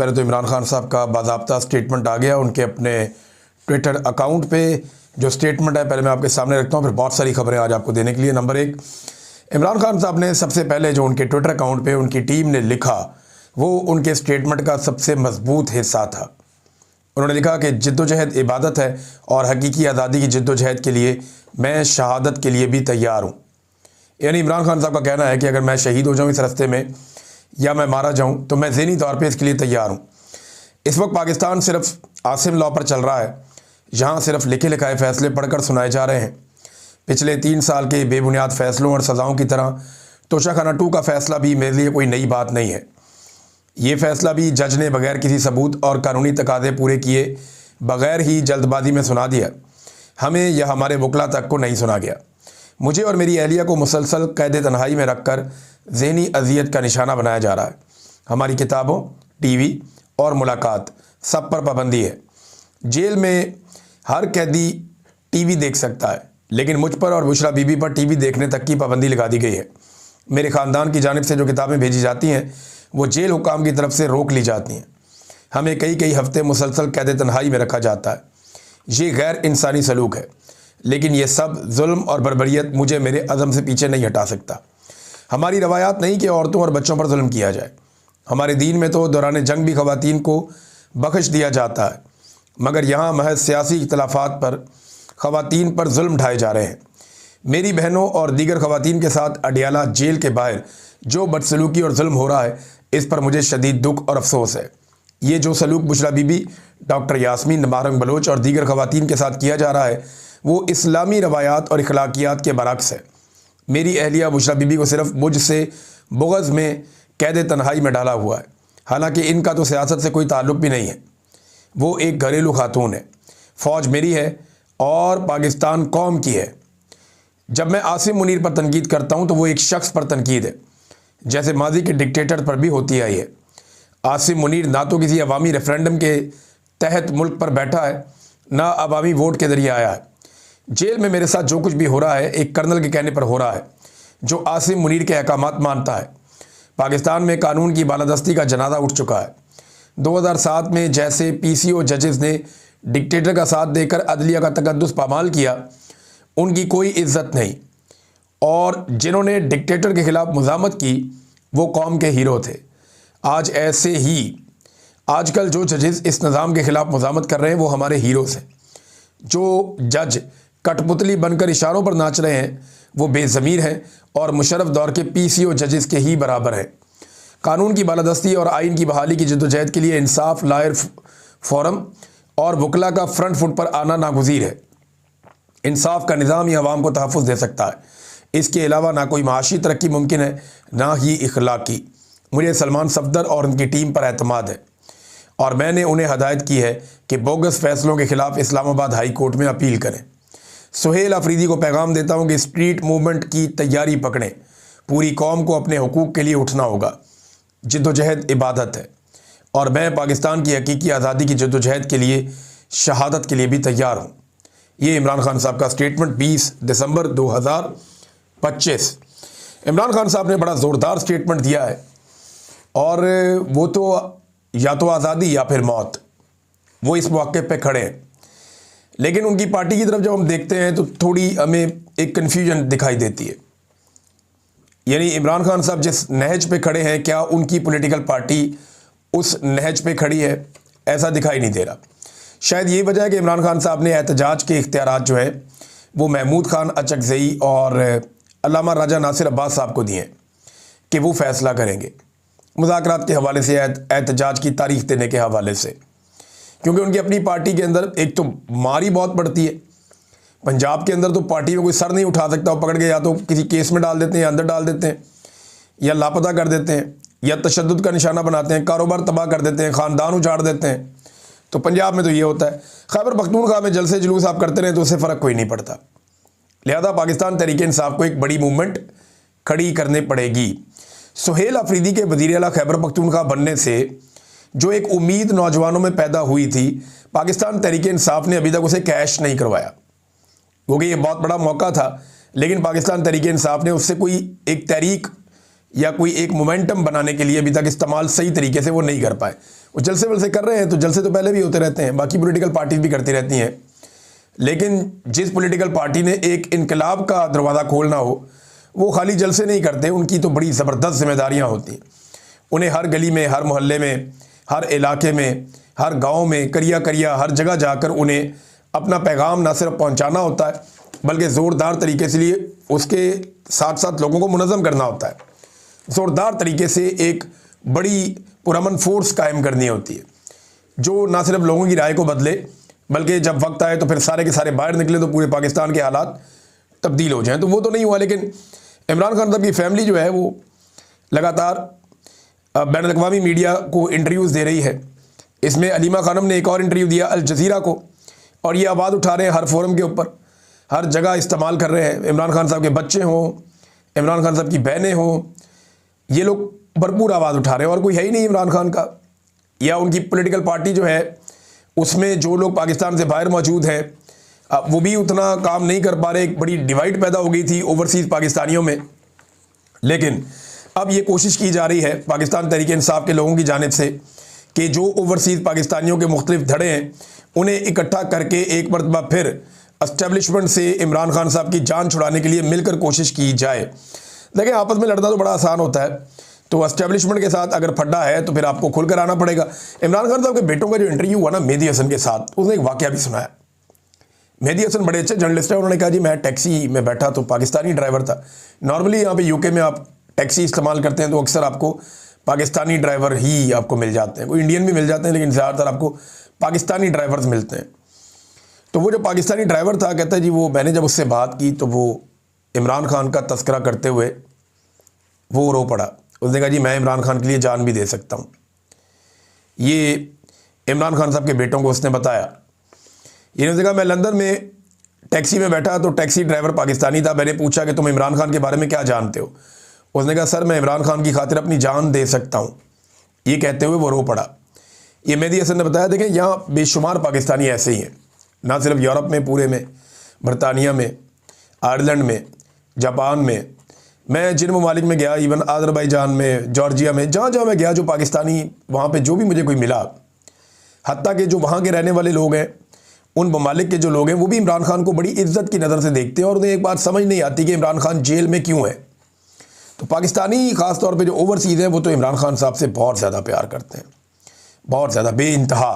पहले तो इमरान खान साहब का बाज़ाब्ता स्टेटमेंट आ गया उनके अपने ट्विटर अकाउंट पे। जो स्टेटमेंट है पहले मैं आपके सामने रखता हूँ, फिर बहुत सारी खबरें आज आपको देने के लिए। नंबर एक, इमरान खान साहब ने सबसे पहले जो उनके ट्विटर अकाउंट पे उनकी टीम ने लिखा वो उनके स्टेटमेंट का सबसे मजबूत हिस्सा था। उन्होंने लिखा कि जिद्दोजहद इबादत है और हकीकी आज़ादी की जिद्दोजहद के लिए मैं शहादत के लिए भी तैयार हूँ। यानी इमरान खान साहब का कहना है कि अगर मैं शहीद हो जाऊँ इस रास्ते में या मैं मारा जाऊँ तो मैं ज़हनी तौर पे इसके लिए तैयार हूँ। इस वक्त पाकिस्तान सिर्फ आसिम लॉ पर चल रहा है, जहाँ सिर्फ लिखे लिखाए फ़ैसले पढ़कर सुनाए जा रहे हैं। पिछले 3 साल के बेबुनियाद फ़ैसलों और सज़ाओं की तरह तोशाखाना 2 का फ़ैसला भी मेरे लिए कोई नई बात नहीं है। ये फ़ैसला भी जज ने बग़ैर किसी सबूत और कानूनी तकाज़े पूरे किए बग़ैर ही जल्दबाजी में सुना दिया। हमें या हमारे वकला तक को नहीं सुना गया। मुझे और मेरी अहलिया को मुसलसल कैद तन्हाई में रखकर ज़हनी अजियत का निशाना बनाया जा रहा है। हमारी किताबों, टीवी और मुलाकात सब पर पाबंदी है। जेल में हर कैदी टीवी देख सकता है, लेकिन मुझ पर और बुशरा बीबी पर टीवी देखने तक की पाबंदी लगा दी गई है। मेरे ख़ानदान की जानिब से जो किताबें भेजी जाती हैं वो जेल हुकाम की तरफ से रोक ली जाती हैं। हमें कई हफ्ते मुसलसल कैद तन्हाई में रखा जाता है। ये गैर इंसानी सलूक है, लेकिन ये सब जुल्म और बर्बरियत मुझे मेरे अज़म से पीछे नहीं हटा सकता। हमारी रवायात नहीं कि औरतों और बच्चों पर जुल्म किया जाए। हमारे दीन में तो दौरान जंग भी ख़वातीन को बख्श दिया जाता है, मगर यहाँ महज सियासी इख्तलाफात पर ख़वातीन पर जुल्म ढाए जा रहे हैं। मेरी बहनों और दीगर ख़वातीन के साथ अडियाला जेल के बाहर जो बदसलूकी और जुल्म हो रहा है, इस पर मुझे शदीद दुख और अफसोस है। ये जो सलूक बुशरा बीबी, डॉक्टर यास्मीन नबारंग बलोच और दीगर ख़वातीन के साथ किया जा रहा है वो इस्लामी रवायात और अखलाकियात के बरअक्स है। मेरी अहलिया बुशरा बीबी को सिर्फ मुझसे बुग़्ज़ में कैद तन्हाई में डाला हुआ है, हालांकि इनका तो सियासत से कोई ताल्लुक़ भी नहीं है। वो एक घरेलू खातून है। फ़ौज मेरी है और पाकिस्तान कौम की है। जब मैं आसिम मुनीर पर तनकीद करता हूँ तो वो एक शख्स पर तनकीद है, जैसे माजी के डिक्टेटर पर भी होती आई है। आसिम मुनीर ना तो किसी अवामी रेफरेंडम के तहत मुल्क पर बैठा है, ना अवामी वोट के ज़रिए आया है। जेल में मेरे साथ जो कुछ भी हो रहा है एक कर्नल के कहने पर हो रहा है, जो आसिम मुनीर के अहकामात मानता है। पाकिस्तान में कानून की बालादस्ती का जनाजा उठ चुका है। 2007 में जैसे पीसीओ जजेस ने डिक्टेटर का साथ देकर अदलिया का तकद्दुस पामाल किया, उनकी कोई इज्जत नहीं, और जिन्होंने डिक्टेटर के ख़िलाफ़ मुज़ामत की वो कौम के हीरो थे। आज ऐसे ही आजकल जो जजेस इस निज़ाम के ख़िलाफ़ मुज़ामत कर रहे हैं वो हमारे हीरोज़ हैं। जो जज कठपुतली बनकर इशारों पर नाच रहे हैं वो बेज़मीर हैं और मुशर्रफ दौर के पीसीओ जजेस के ही बराबर हैं। कानून की बालादस्ती और आइन की बहाली की जद्दोजहद के लिए इंसाफ लायर फोरम और वकला का फ्रंट फुट पर आना नागुज़ीर है। इंसाफ का निज़ाम ही अवाम को तहफ़्फ़ुज़ दे सकता है। इसके अलावा ना कोई माशी तरक्की मुमकिन है, ना ही इखलाकी। मुझे सलमान सफदर और उनकी टीम पर एतमाद है और मैंने उन्हें हदायत की है कि बोगस फ़ैसलों के ख़िलाफ़ इस्लामाबाद हाई कोर्ट में अपील करें। सुहेल अफरीदी को पैगाम देता हूँ कि स्ट्रीट मूवमेंट की तैयारी पकड़ें। पूरी कौम को अपने हुकूक के लिए उठना होगा। जिद्दोजहद इबादत है और मैं पाकिस्तान की हकीकी आज़ादी की जिद्दोजहद के लिए शहादत के लिए भी तैयार हूँ। ये इमरान खान साहब का स्टेटमेंट 20 दिसंबर 2025। इमरान खान साहब ने बड़ा ज़ोरदार स्टेटमेंट दिया है और वो तो या तो आज़ादी या फिर मौत, वो इस मौके पे खड़े हैं। लेकिन उनकी पार्टी की तरफ जब हम देखते हैं तो थोड़ी हमें एक कन्फ्यूजन दिखाई देती है। यानी इमरान खान साहब जिस नहज पे खड़े हैं, क्या उनकी पॉलिटिकल पार्टी उस नहज पे खड़ी है? ऐसा दिखाई नहीं दे रहा। शायद ये वजह है कि इमरान खान साहब ने एहतजाज के इख्तियारात जो है वो महमूद खान अचकज़ई और अल्लामा राजा नासिर अब्बास साहब को दिए कि वो फ़ैसला करेंगे मुज़ाकरात के हवाले से, एहतजाज की तारीख देने के हवाले से। क्योंकि उनकी अपनी पार्टी के अंदर एक तो मार ही बहुत पड़ती है। पंजाब के अंदर तो पार्टी में कोई सर नहीं उठा सकता, वो पकड़ के या तो किसी केस में डाल देते हैं, अंदर डाल देते हैं, या लापता कर देते हैं, या तशद्दुद का निशाना बनाते हैं, कारोबार तबाह कर देते हैं, ख़ानदान उजाड़ देते हैं। तो पंजाब में तो ये होता है। खैबर पख्तूनख्वा में जलसे जुलूस आप करते रहे तो उससे फ़र्क कोई नहीं पड़ता। लिहाजा पाकिस्तान तहरीक इंसाफ को एक बड़ी मूवमेंट खड़ी करनी पड़ेगी। सुहेल अफरीदी के वज़ीर आला खैबर पख्तूनख्वा बनने से जो एक उम्मीद नौजवानों में पैदा हुई थी, पाकिस्तान तहरीक इंसाफ ने अभी तक उसे कैश नहीं करवाया, क्योंकि ये बहुत बड़ा मौका था। लेकिन पाकिस्तान तहरीक इंसाफ ने उससे कोई एक तहरीक या कोई एक मोमेंटम बनाने के लिए अभी तक इस्तेमाल सही तरीके से वो नहीं कर पाए। वो जलसे वलसे कर रहे हैं, तो जलसे तो पहले भी होते रहते हैं, बाकी पॉलिटिकल पार्टीज भी करती रहती हैं। लेकिन जिस पॉलिटिकल पार्टी ने एक इनकलाब का दरवाज़ा खोलना हो, वो खाली जलसे नहीं करते, उनकी तो बड़ी ज़बरदस्त जिम्मेदारियाँ होती हैं। उन्हें हर गली में, हर मोहल्ले में, हर इलाके में, हर गांव में, करिया करिया हर जगह जाकर उन्हें अपना पैगाम ना सिर्फ पहुंचाना होता है, बल्कि ज़ोरदार तरीके से लिए उसके साथ साथ लोगों को मुनज़्ज़म करना होता है। ज़ोरदार तरीके से एक बड़ी पुरअमन फोर्स कायम करनी होती है, जो ना सिर्फ लोगों की राय को बदले, बल्कि जब वक्त आए तो फिर सारे के सारे बाहर निकले तो पूरे पाकिस्तान के हालात तब्दील हो जाएं। तो वो तो नहीं हुआ, लेकिन इमरान खान साहब की फैमिली जो है वो लगातार बैन अल-अक़वामी मीडिया को इंटरव्यूज़ दे रही है। इसमें अलीमा खानम ने एक और इंटरव्यू दिया अल जज़ीरा को, और ये आवाज़ उठा रहे हैं हर फोरम के ऊपर, हर जगह इस्तेमाल कर रहे हैं। इमरान खान साहब के बच्चे हों, इमरान खान साहब की बहनें हों, ये लोग भरपूर आवाज़ उठा रहे हैं, और कोई है ही नहीं इमरान खान का या उनकी पॉलिटिकल पार्टी जो है उसमें जो लोग पाकिस्तान से बाहर मौजूद हैं वो भी उतना काम नहीं कर पा रहे। एक बड़ी डिवाइड पैदा हो गई थी ओवरसीज़ पाकिस्तानियों में। लेकिन अब ये कोशिश की जा रही है पाकिस्तान तहरीक इंसाफ के लोगों की जानिब से कि जो ओवरसीज़ पाकिस्तानियों के मुख्तलिफ धड़े हैं उन्हें इकट्ठा करके एक मरतबा फिर एस्टेब्लिशमेंट से इमरान खान साहब की जान छुड़ाने के लिए मिलकर कोशिश की जाए। देखिए, आपस में लड़ना तो बड़ा आसान होता है, तो एस्टेब्लिशमेंट के साथ अगर फड्डा है तो फिर आपको खुलकर आना पड़ेगा। इमरान खान साहब के बेटों का जो इंटरव्यू हुआ ना मेहदी हसन के साथ, उसने एक वाकया भी सुनाया। मेहदी हसन बड़े अच्छे जर्नलिस्ट हैं, उन्होंने कहा जी मैं टैक्सी में बैठा तो पाकिस्तानी ड्राइवर था। नॉर्मली यहाँ पे यूके में आप टैक्सी इस्तेमाल करते हैं तो अक्सर आपको पाकिस्तानी ड्राइवर ही आपको मिल जाते हैं, कोई इंडियन भी मिल जाते हैं, लेकिन ज़्यादातर आपको पाकिस्तानी ड्राइवर्स मिलते हैं। तो वो जो पाकिस्तानी ड्राइवर था, कहता है जी वो मैंने जब उससे बात की तो वो इमरान खान का तस्करा करते हुए वो रो पड़ा। उसने कहा जी मैं इमरान खान के लिए जान भी दे सकता हूँ। ये इमरान खान साहब के बेटों को उसने बताया। इन्होंने कहा मैं लंदन में टैक्सी में बैठा तो टैक्सी ड्राइवर पाकिस्तानी था, मैंने पूछा कि तुम इमरान खान के बारे में क्या जानते हो। उसने कहा सर मैं इमरान खान की खातिर अपनी जान दे सकता हूँ। ये कहते हुए वो रो पड़ा। ये मेहदी हसन ने बताया देखें यहाँ बेशुमार पाकिस्तानी ऐसे ही हैं, ना सिर्फ यूरोप में, पूरे में, बरतानिया में, आयरलैंड में, जापान में, मैं जिन ममालिक में गया, इवन आज़रबाईजान में, जॉर्जिया में, जहाँ जहाँ मैं गया जो पाकिस्तानी वहाँ पे जो भी मुझे कोई मिला, हत्ता कि जो वहाँ के रहने वाले लोग हैं, उन ममालिक के जो लोग हैं वो भी इमरान खान को बड़ी इज्जत की नज़र से देखते हैं, और उन्हें एक बात समझ नहीं आती कि इमरान खान जेल में क्यों है। तो पाकिस्तानी ख़ास तौर पे जो ओवरसीज़ हैं वो तो इमरान खान साहब से बहुत ज़्यादा प्यार करते हैं, बहुत ज़्यादा, बेइंतहा।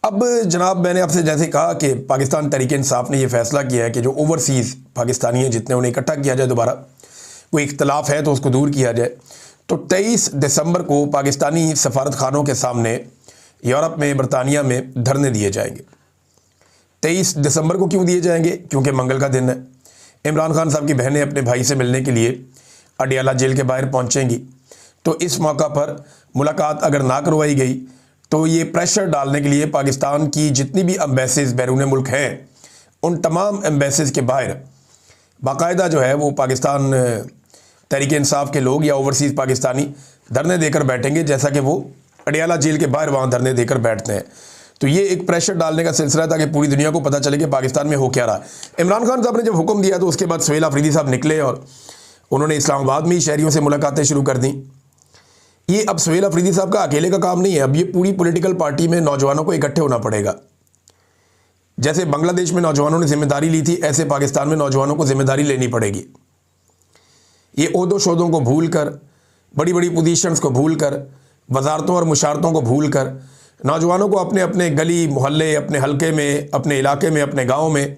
अब जनाब मैंने आपसे जैसे कहा कि पाकिस्तान तहरीक इंसाफ ने यह फ़ैसला किया है कि जो ओवरसीज़ पाकिस्तानी हैं जितने, उन्हें इकट्ठा किया जाए, दोबारा कोई इख्तलाफ है तो उसको दूर किया जाए। तो 23 दिसंबर को पाकिस्तानी सफारत खानों के सामने यूरोप में, बरतानिया में धरने दिए जाएंगे। 23 दिसंबर को क्यों दिए जाएंगे? क्योंकि मंगल का दिन है। इमरान खान साहब की बहनें अपने भाई से मिलने के लिए अडियाला जेल के बाहर पहुंचेंगी। तो इस मौका पर मुलाकात अगर ना करवाई गई तो ये प्रेशर डालने के लिए पाकिस्तान की जितनी भी एम्बेसीज बैरून मुल्क हैं, उन तमाम एम्बेसीज के बाहर बाकायदा जो है वो पाकिस्तान तहरीक इंसाफ के लोग या ओवरसीज़ पाकिस्तानी धरने देकर बैठेंगे, जैसा कि वो अडियाला जेल के बाहर वहाँ धरने देकर बैठते हैं। तो ये एक प्रेशर डालने का सिलसिला है ताकि पूरी दुनिया को पता चले कि पाकिस्तान में हो क्या रहा है। इमरान खान साहब ने जब हुक्म दिया तो उसके बाद सुहेल अफरीदी साहब निकले और उन्होंने इस्लामाबाद में ही शहरियों से मुलाकातें शुरू कर दी। ये अब सुहेल अफरीदी साहब का अकेले का काम नहीं है, अब ये पूरी पॉलिटिकल पार्टी में नौजवानों को इकट्ठे होना पड़ेगा। जैसे बांग्लादेश में नौजवानों ने जिम्मेदारी ली थी, ऐसे पाकिस्तान में नौजवानों को जिम्मेदारी लेनी पड़ेगी। ये ओहदों शोदों को भूल कर, बड़ी बड़ी पोजीशंस को भूल कर, वजारतों और मुशारतों को भूल कर, नौजवानों को अपने अपने गली मोहल्ले, अपने हलके में, अपने इलाके में, अपने गाँव में,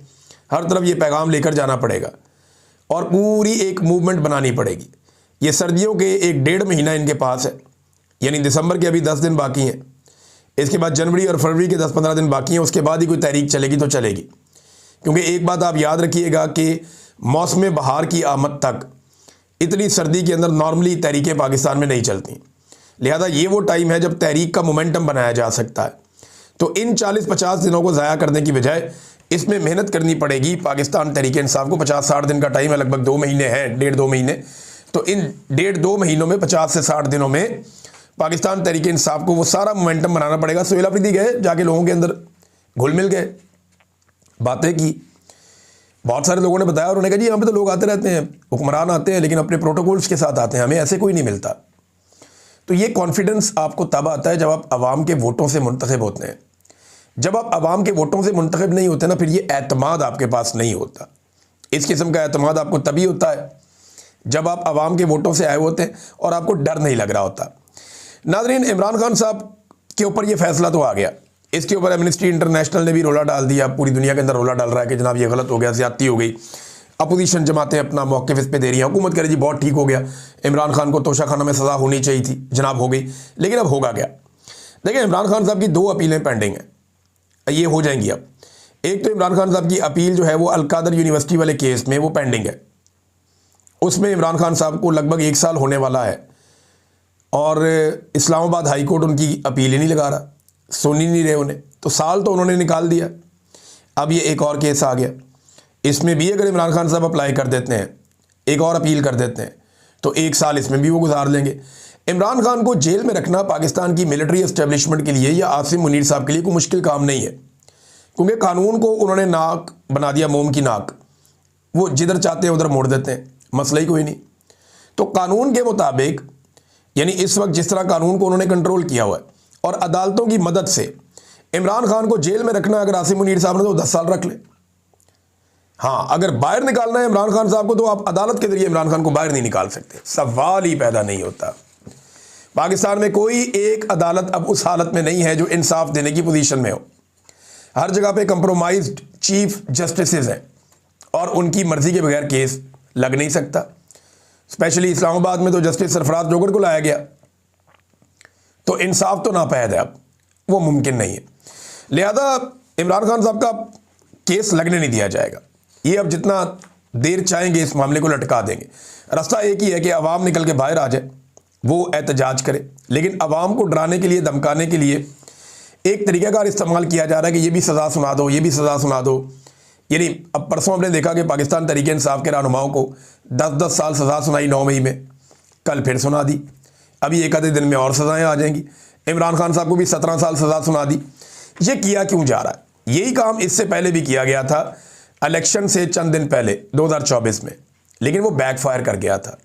हर तरफ ये पैगाम लेकर जाना पड़ेगा और पूरी एक मूवमेंट बनानी पड़ेगी। ये सर्दियों के 1-1.5 महीना इनके पास है, यानी दिसंबर के अभी 10 दिन बाकी हैं, इसके बाद जनवरी और फरवरी के 10-15 दिन बाकी हैं, उसके बाद ही कोई तहरीक चलेगी तो चलेगी। क्योंकि एक बात आप याद रखिएगा कि मौसम बहार की आमद तक इतनी सर्दी के अंदर नॉर्मली तहरीकें पाकिस्तान में नहीं चलती, लिहाजा ये वो टाइम है जब तहरीक का मोमेंटम बनाया जा सकता है। तो इन 40-50 दिनों को ज़ाया करने की बजाय इसमें मेहनत करनी पड़ेगी पाकिस्तान तहरीक इंसाफ को। 50-60 दिन का टाइम है, लगभग 2 महीने हैं, 1.5-2 महीने। तो इन 1.5-2 महीनों में, 50 से 60 दिनों में पाकिस्तान तहरीक इंसाफ को वो सारा मोमेंटम बनाना पड़ेगा। सुहेल अफरीदी गए, जाके लोगों के अंदर घुल मिल गए, बातें की। बहुत सारे लोगों ने बताया, उन्होंने कहा जी यहाँ पे तो लोग आते रहते हैं, हुक्मरान आते हैं, लेकिन अपने प्रोटोकॉल्स के साथ आते हैं, हमें ऐसे कोई नहीं मिलता। तो ये कॉन्फिडेंस आपको तब आता है जब आप आवाम के वोटों से मुंतखब होते हैं। जब आप आवाम के वोटों से मुंतखब नहीं होते ना, फिर ये एतमाद आपके पास नहीं होता। इस किस्म का एतमाद आपको तभी होता है जब आप आवाम के वोटों से आए होते हैं और आपको डर नहीं लग रहा होता। नाज़रीन, इमरान खान साहब के ऊपर ये फैसला तो आ गया, इसके ऊपर एमनेस्टी इंटरनेशनल ने भी रोला डाल दिया, पूरी दुनिया के अंदर रोला डाल रहा है कि जनाब ये गलत हो गया, ज़्यादती हो गई। अपोजिशन जमातें अपना मौक़िफ़ इस पे दे रही हैं, हुकूमत करे जी बहुत ठीक हो गया, इमरान खान को तोशाखाना में सज़ा होनी चाहिए थी, जनाब हो गई। लेकिन अब होगा क्या? देखिए, इमरान खान साहब की 2 अपीलें पेंडिंग हैं, ये हो जाएंगी अब। एक तो इमरान खान साहब की अपील जो है वो अलकादर यूनिवर्सिटी वाले केस में वो पेंडिंग है, उसमें इमरान खान साहब को लगभग 1 साल होने वाला है और इस्लामाबाद हाई कोर्ट उनकी अपील ही नहीं लगा रहा, सुन ही नहीं रहे उन्हें, तो साल तो उन्होंने निकाल दिया। अब ये एक और केस आ गया, इसमें भी अगर इमरान खान साहब अप्लाई कर देते हैं, एक और अपील कर देते हैं, तो 1 साल इसमें भी वो गुजार लेंगे। इमरान खान को जेल में रखना पाकिस्तान की मिलिट्री एस्टेब्लिशमेंट के लिए या आसिम मुनीर साहब के लिए कोई मुश्किल काम नहीं है, क्योंकि कानून को उन्होंने नाक बना दिया, मोम की नाक, वो जिधर चाहते हैं उधर मोड़ देते हैं, मसला ही कोई नहीं। तो कानून के मुताबिक, यानी इस वक्त जिस तरह कानून को उन्होंने कंट्रोल किया हुआ है और अदालतों की मदद से इमरान खान को जेल में रखना, अगर आसिम मुनीर साहब ने तो 10 साल रख ले। हाँ, अगर बाहर निकालना है इमरान खान साहब को तो आप अदालत के जरिए इमरान खान को बाहर नहीं निकाल सकते, सवाल ही पैदा नहीं होता। पाकिस्तान में कोई एक अदालत अब उस हालत में नहीं है जो इंसाफ देने की पोजीशन में हो। हर जगह पे कंप्रोमाइज्ड चीफ जस्टिसेस हैं और उनकी मर्जी के बगैर केस लग नहीं सकता। स्पेशली इस्लामाबाद में तो जस्टिस सरफराज जोगर को लाया गया, तो इंसाफ तो नापैद है, अब वो मुमकिन नहीं है। लिहाजा इमरान खान साहब का केस लगने नहीं दिया जाएगा। ये अब जितना देर चाहेंगे इस मामले को लटका देंगे। रास्ता एक ही है कि अवाम निकल के बाहर आ जाए, वो एहतजाज करे, लेकिन अवाम को डराने के लिए, धमकाने के लिए एक तरीक़ाकार इस्तेमाल किया जा रहा है कि ये भी सज़ा सुना दो, ये भी सज़ा सुना दो। यानी अब परसों हमने देखा कि पाकिस्तान तहरीक इंसाफ के रहनुमाओं को 10-10 साल सज़ा सुनाई 9 मई में, कल फिर सुना दी, अभी एक आधे दिन में और सज़ाएँ आ जाएंगी। इमरान खान साहब को भी 17 साल सज़ा सुना दी। ये किया क्यों जा रहा है? यही काम इससे पहले भी किया गया था, इलेक्शन से चंद दिन पहले 2024 में, लेकिन वो बैकफायर कर गया था।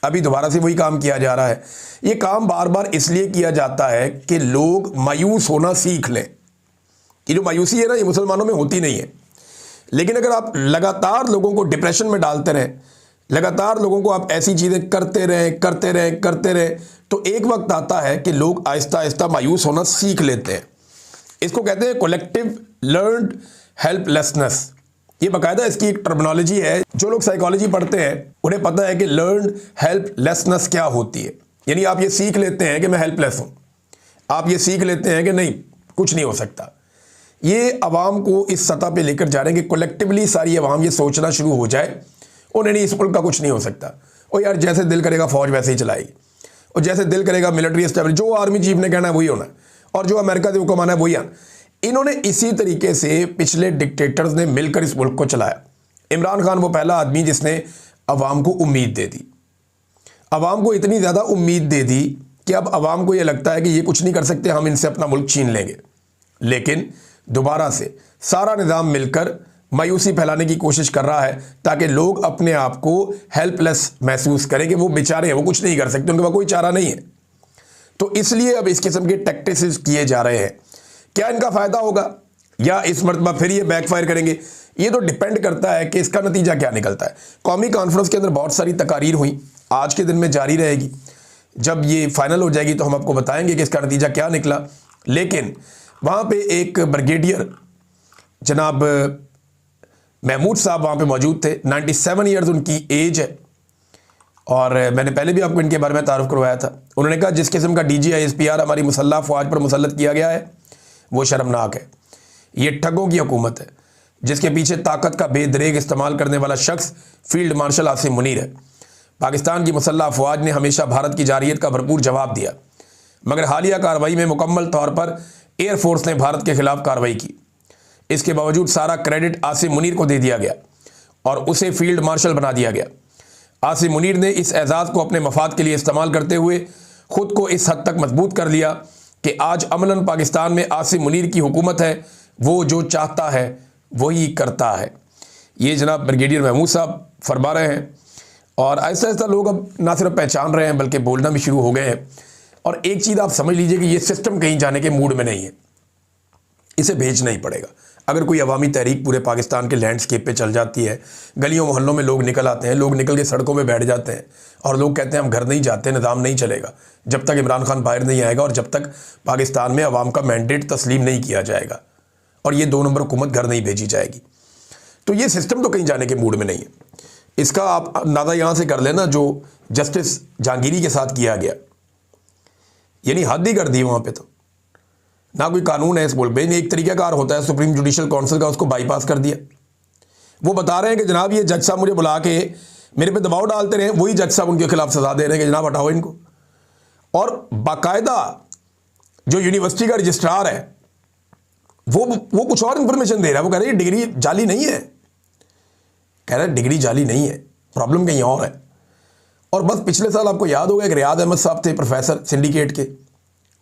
अभी दोबारा से वही काम किया जा रहा है। ये काम बार बार इसलिए किया जाता है कि लोग मायूस होना सीख लें। ये जो मायूसी है ना, ये मुसलमानों में होती नहीं है, लेकिन अगर आप लगातार लोगों को डिप्रेशन में डालते रहें, लगातार लोगों को आप ऐसी चीज़ें करते रहें, तो एक वक्त आता है कि लोग आहिस्ता आहिस्ता मायूस होना सीख लेते हैं। इसको कहते हैं कलेक्टिव लर्न्ड हेल्पलेसनेस। ये बाकायदा इसकी एक टर्मिनोलॉजी है। जो लोग साइकोलॉजी पढ़ते हैं उन्हें पता है कि लर्न्ड हेल्पलेसनेस क्या होती है। यानी आप ये सीख लेते हैं कि मैं हेल्पलेस हूँ, आप ये सीख लेते हैं कि नहीं कुछ नहीं हो सकता। ये अवाम को इस सतह पे लेकर जा रहे हैं कि कलेक्टिवली सारी अवाम ये सोचना शुरू हो जाए, उन्हें नहीं, इस मुल्क का कुछ नहीं हो सकता, और यार जैसे दिल करेगा फौज वैसे ही चलाएगी, और जैसे दिल करेगा मिलिट्री एस्टेब्लिश, जो आर्मी चीफ ने कहना है वही होना, और जो अमेरिका से हुक्म आना है वही आना। इन्होंने इसी तरीके से पिछले डिक्टेटर्स ने मिलकर इस मुल्क को चलाया। इमरान खान वो पहला आदमी जिसने अवाम को उम्मीद दे दी, अवाम को इतनी ज़्यादा उम्मीद दे दी कि अब अवाम को ये लगता है कि ये कुछ नहीं कर सकते, हम इनसे अपना मुल्क छीन लेंगे। लेकिन दोबारा से सारा निज़ाम मिलकर मायूसी फैलाने की कोशिश कर रहा है ताकि लोग अपने आप को हेल्पलेस महसूस करें कि वो बेचारे हैं, वो कुछ नहीं कर सकते, उनके पास कोई चारा नहीं है। तो इसलिए अब इस किस्म के टैक्टिक्स किए जा रहे हैं। क्या इनका फ़ायदा होगा या इस मरतबा फिर ये बैकफायर करेंगे? ये तो डिपेंड करता है कि इसका नतीजा क्या निकलता है। कौमी कॉन्फ्रेंस के अंदर बहुत सारी तकारीर हुई, आज के दिन में जारी रहेगी। जब ये फाइनल हो जाएगी तो हम आपको बताएंगे कि इसका नतीजा क्या निकला। लेकिन वहाँ पे एक ब्रिगेडियर जनाब महमूद साहब वहाँ पे मौजूद थे। 97 ईयर्स उनकी एज है, और मैंने पहले भी आपको इनके बारे में तारुफ करवाया था। उन्होंने कहा जिस किस्म का DGISPR हमारी मुसल्लह फ़ौज पर मुसल्लत किया गया है वो शर्मनाक है। ये ठगों की हुकूमत है जिसके पीछे ताकत का बेदरेग इस्तेमाल करने वाला शख्स फील्ड मार्शल आसिम मुनीर है। पाकिस्तान की मुसल्लह अफवाज ने हमेशा भारत की जारियत का भरपूर जवाब दिया, मगर हालिया कार्रवाई में मुकम्मल तौर पर एयरफोर्स ने भारत के खिलाफ कार्रवाई की। इसके बावजूद सारा क्रेडिट आसिम मुनीर को दे दिया गया और उसे फील्ड मार्शल बना दिया गया। आसिम मुनीर ने इस एजाज़ को अपने मफाद के लिए इस्तेमाल करते हुए ख़ुद को इस हद तक मजबूत कर लिया कि आज अमलन पाकिस्तान में आसिम मुनीर की हुकूमत है, वो जो चाहता है वही करता है। ये जनाब ब्रिगेडियर महमूद साहब फरमा रहे हैं, और आहिस्ता आहिस्ता लोग अब ना सिर्फ पहचान रहे हैं बल्कि बोलना भी शुरू हो गए हैं। और एक चीज़ आप समझ लीजिए कि ये सिस्टम कहीं जाने के मूड में नहीं है, इसे भेजना ही पड़ेगा। अगर कोई अवामी तहरीक पूरे पाकिस्तान के लैंडस्केप पे चल जाती है, गलियों मोहल्लों में लोग निकल आते हैं, लोग निकल के सड़कों में बैठ जाते हैं और लोग कहते हैं हम घर नहीं जाते, निज़ाम नहीं चलेगा जब तक इमरान खान बाहर नहीं आएगा और जब तक पाकिस्तान में अवाम का मैंडेट तस्लीम नहीं किया जाएगा और ये 2 नंबर हुकूमत घर नहीं भेजी जाएगी। तो ये सिस्टम तो कहीं जाने के मूड में नहीं है। इसका आप अंदाज़ा यहाँ से कर लेना जो जस्टिस जहांगीरी के साथ किया गया, यानी हद ही कर दी वहाँ पे। तो ना कोई कानून है इस मुल्क में, एक तरीक़ाकार होता है सुप्रीम जुडिशल काउंसिल का, उसको बाईपास कर दिया। वो बता रहे हैं कि जनाब ये जज साहब मुझे बुला के मेरे पे दबाव डालते रहे, वही जज साहब उनके खिलाफ सजा दे रहे हैं कि जनाब हटाओ इनको। और बाकायदा जो यूनिवर्सिटी का रजिस्ट्रार है वो कुछ और इंफॉर्मेशन दे रहा है। वो कह रहे हैं डिग्री जाली नहीं है, कह रहे हैं डिग्री जाली नहीं है, प्रॉब्लम कहीं और है। और बस पिछले साल आपको याद होगा एक रियाद अहमद साहब थे प्रोफेसर सिंडिकेट के,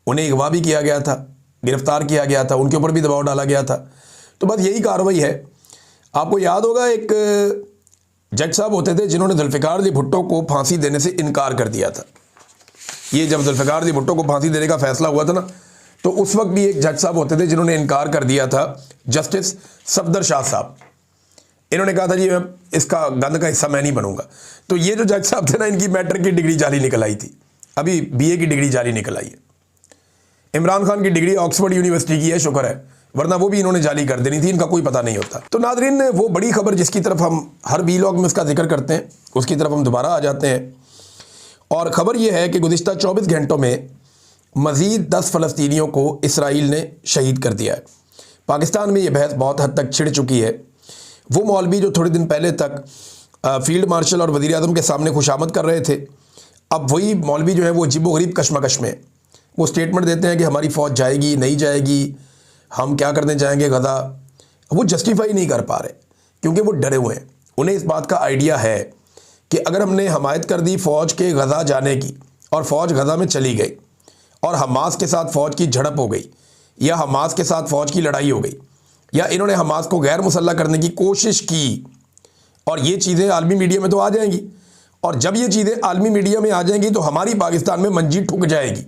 उन्हें अगवा भी किया गया था, गिरफ्तार किया गया था, उनके ऊपर भी दबाव डाला गया था। तो बस यही कार्रवाई है। आपको याद होगा एक जज साहब होते थे जिन्होंने जुल्फ़िकार अली भुट्टो को फांसी देने से इनकार कर दिया था। ये जब जुल्फ़िकार अली भुट्टो को फांसी देने का फैसला हुआ था ना, तो उस वक्त भी एक जज साहब होते थे जिन्होंने इनकार कर दिया था, जस्टिस सफदर शाह साहब। इन्होंने कहा था जी मैं इसका गंद का हिस्सा मैं नहीं बनूंगा। तो ये जो जज साहब थे ना, इनकी मैट्रिक की डिग्री जाली निकल आई थी, अभी बीए की डिग्री जाली निकल आई है। इमरान खान की डिग्री ऑक्सफोर्ड यूनिवर्सिटी की है, शुक्र है, वरना वो भी इन्होंने जाली कर देनी थी, इनका कोई पता नहीं होता। तो नादरीन, वो बड़ी खबर जिसकी तरफ हम हर वीलॉग में उसका जिक्र करते हैं, उसकी तरफ हम दोबारा आ जाते हैं। और ख़बर यह है कि गुज़िश्ता 24 घंटों में मज़ीद 10 फ़लस्तीनियों को इसराइल ने शहीद कर दिया है। पाकिस्तान में ये बहस बहुत हद तक छिड़ चुकी है। वो मौलवी जो थोड़े दिन पहले तक फील्ड मार्शल और वज़ीर आज़म के सामने खुशामद कर रहे थे, अब वही मौलवी जो है वो अजीबोगरीब कशमकश में वो स्टेटमेंट देते हैं कि हमारी फ़ौज जाएगी नहीं जाएगी, हम क्या करने जाएंगे गज़ा। वो जस्टिफाई नहीं कर पा रहे क्योंकि वो डरे हुए हैं। उन्हें इस बात का आइडिया है कि अगर हमने हमायत कर दी फ़ौज के गज़ा जाने की और फ़ौज गज़ा में चली गई और हमास के साथ फ़ौज की झड़प हो गई या हमास के साथ फ़ौज की लड़ाई हो गई या इन्होंने हमास को गैर मुसल्लह करने की कोशिश की, और ये चीज़ें आलमी मीडिया में तो आ जाएंगी, और जब ये चीज़ें आलमी मीडिया में आ जाएंगी तो हमारी पाकिस्तान में मंजी ठुक जाएगी।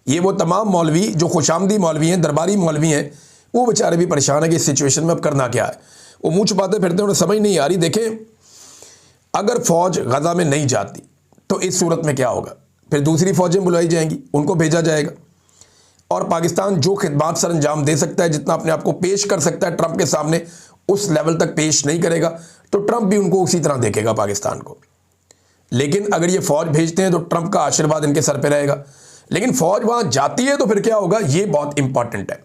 ये वो तमाम मौलवी जो खुशामदी मौलवी हैं, दरबारी मौलवी हैं, वो बेचारे भी परेशान है कि इस सिचुएशन में अब करना क्या है। वो मुँह छुपाते फिरते हैं, उन्हें समझ नहीं आ रही। देखें, अगर फ़ौज गज़ा में नहीं जाती तो इस सूरत में क्या होगा, फिर दूसरी फ़ौजें बुलाई जाएंगी, उनको भेजा जाएगा और पाकिस्तान जो खिदमात सर अंजाम दे सकता है, जितना अपने आप को पेश कर सकता है ट्रंप के सामने, उस लेवल तक पेश नहीं करेगा तो ट्रंप भी उनको उसी तरह देखेगा पाकिस्तान को। लेकिन अगर ये फ़ौज भेजते हैं तो ट्रंप का आशीर्वाद इनके सर पे रहेगा। लेकिन फ़ौज वहाँ जाती है तो फिर क्या होगा, ये बहुत इंपॉर्टेंट है।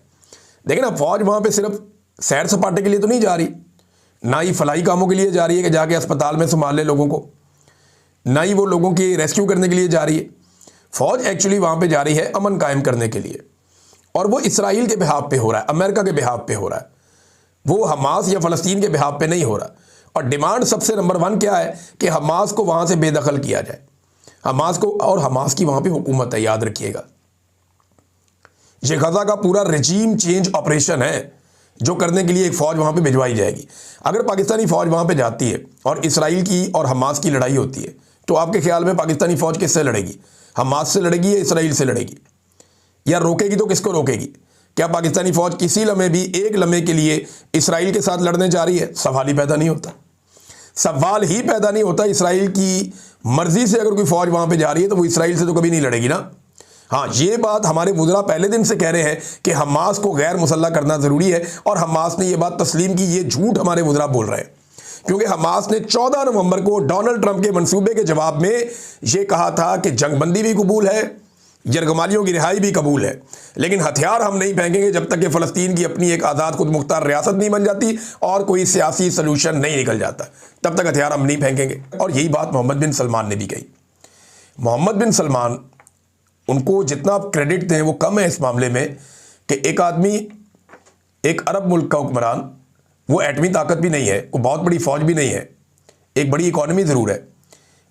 देखिए ना, फ़ौज वहाँ पे सिर्फ सैर सपाटे के लिए तो नहीं जा रही, ना ही फलाही कामों के लिए जा रही है कि जाके अस्पताल में संभाल ले लोगों को, ना ही वो लोगों की रेस्क्यू करने के लिए जा रही है। फ़ौज एक्चुअली वहाँ पे जा रही है अमन कायम करने के लिए, और वो इसराइल के बिहाफ पे हो रहा है, अमेरिका के बिहाफ पे हो रहा है, वो हमास या फ़लस्तीन के बिहाफ पे नहीं हो रहा। और डिमांड सबसे नंबर 1 क्या है कि हमास को वहाँ से बेदखल किया जाए, हमास को, और हमास की वहाँ पे हुकूमत है, याद रखिएगा। ये गज़ा का पूरा रजीम चेंज ऑपरेशन है जो करने के लिए एक फ़ौज वहाँ पे भिजवाई जाएगी। अगर पाकिस्तानी फ़ौज वहाँ पे जाती है और इसराइल की और हमास की लड़ाई होती है तो आपके ख्याल में पाकिस्तानी फ़ौज किससे लड़ेगी? हमास से लड़ेगी या इसराइल से लड़ेगी? या रोकेगी तो किसको रोकेगी? क्या पाकिस्तानी फ़ौज किसी लम्हे भी एक लम्हे के लिए इसराइल के साथ लड़ने जा रही है? सवाल ही पैदा नहीं होता, सवाल ही पैदा नहीं होता। इसराइल की मर्ज़ी से अगर कोई फ़ौज वहाँ पे जा रही है तो वो इसराइल से तो कभी नहीं लड़ेगी ना। हाँ, ये बात हमारे वुज़रा पहले दिन से कह रहे हैं कि हमास को गैर मुसल्लह करना ज़रूरी है, और हमास ने ये बात तस्लीम की। ये झूठ हमारे वुज़रा बोल रहे हैं, क्योंकि हमास ने 14 नवंबर को डोनाल्ड ट्रंप के मंसूबे के जवाब में ये कहा था कि जंगबंदी भी कबूल है, यरगमालियों की रिहाई भी कबूल है, लेकिन हथियार हम नहीं फेंकेंगे जब तक कि फ़लस्तीन की अपनी एक आज़ाद खुद मुख्तार रियासत नहीं बन जाती और कोई सियासी सलूशन नहीं निकल जाता, तब तक हथियार हम नहीं फेंकेंगे। और यही बात मोहम्मद बिन सलमान ने भी कही। मोहम्मद बिन सलमान, उनको जितना आप क्रेडिट दें वो कम है इस मामले में कि एक आदमी, एक अरब मुल्क का हुक्मरान, वो एटमी ताकत भी नहीं है, वो बहुत बड़ी फ़ौज भी नहीं है, एक बड़ी इकॉनमी ज़रूर है,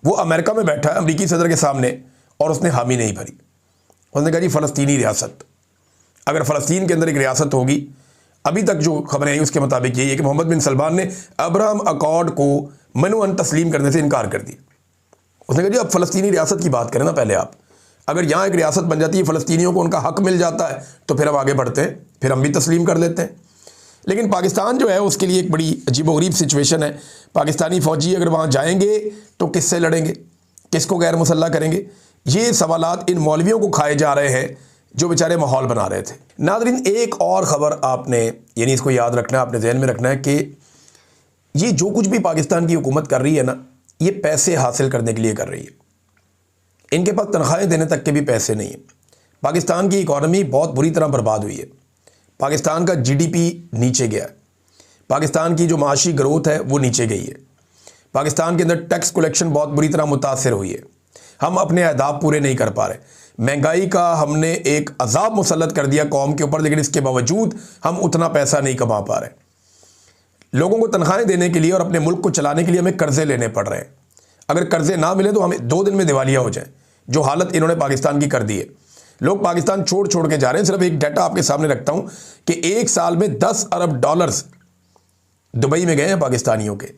वो अमेरिका में बैठा है अमरीकी सदर के सामने और उसने हामी नहीं भरी। उसने कहा जी फ़लस्तीनी रियासत, अगर फ़लस्तीन के अंदर एक रियासत होगी, अभी तक जो खबरें आई उसके मुताबिक यही है कि मोहम्मद बिन सलमान ने अब्राहम अकॉर्ड को मनुअन तस्लीम करने से इनकार कर दिया। उसने कहा जी आप फ़लस्तीनी रियासत की बात करें ना, पहले आप अगर यहाँ एक रियासत बन जाती है, फ़लस्तीनियों को उनका हक मिल जाता है, तो फिर हम आगे बढ़ते हैं, फिर हम भी तस्लीम कर लेते हैं। लेकिन पाकिस्तान जो है उसके लिए एक बड़ी अजीबोगरीब सिचुएशन है। पाकिस्तानी फ़ौजी अगर वहाँ जाएंगे तो किससे लड़ेंगे, किसको गैर मुसल्ला करेंगे? ये सवालात इन मौलवियों को खाए जा रहे हैं जो बेचारे माहौल बना रहे थे। नाज़रीन, एक और ख़बर आपने यानी इसको याद रखना है, आपने जहन में रखना है कि ये जो कुछ भी पाकिस्तान की हुकूमत कर रही है ना, ये पैसे हासिल करने के लिए कर रही है। इनके पास तनख्वाहें देने तक के भी पैसे नहीं है। पाकिस्तान की इकॉनमी बहुत बुरी तरह बर्बाद हुई है। पाकिस्तान का जीडीपी नीचे गया है। पाकिस्तान की जो माशी ग्रोथ है वो नीचे गई है। पाकिस्तान के अंदर टैक्स कलेक्शन बहुत बुरी तरह मुतासर हुई है। हम अपने अहदाफ पूरे नहीं कर पा रहे। महंगाई का हमने एक अजाब मुसल्लत कर दिया कौम के ऊपर, लेकिन इसके बावजूद हम उतना पैसा नहीं कमा पा रहे। लोगों को तनख्वाहें देने के लिए और अपने मुल्क को चलाने के लिए हमें कर्जे लेने पड़ रहे हैं। अगर कर्जे ना मिले तो हमें 2 दिन में दिवालिया हो जाए, जो हालत इन्होंने पाकिस्तान की कर दी है। लोग पाकिस्तान छोड़ छोड़ के जा रहे हैं। सिर्फ एक डाटा आपके सामने रखता हूं कि एक साल में 10 अरब डॉलर्स दुबई में गए हैं पाकिस्तानियों के,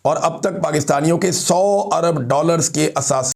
और अब तक पाकिस्तानियों के 100 अरब डॉलर्स के असास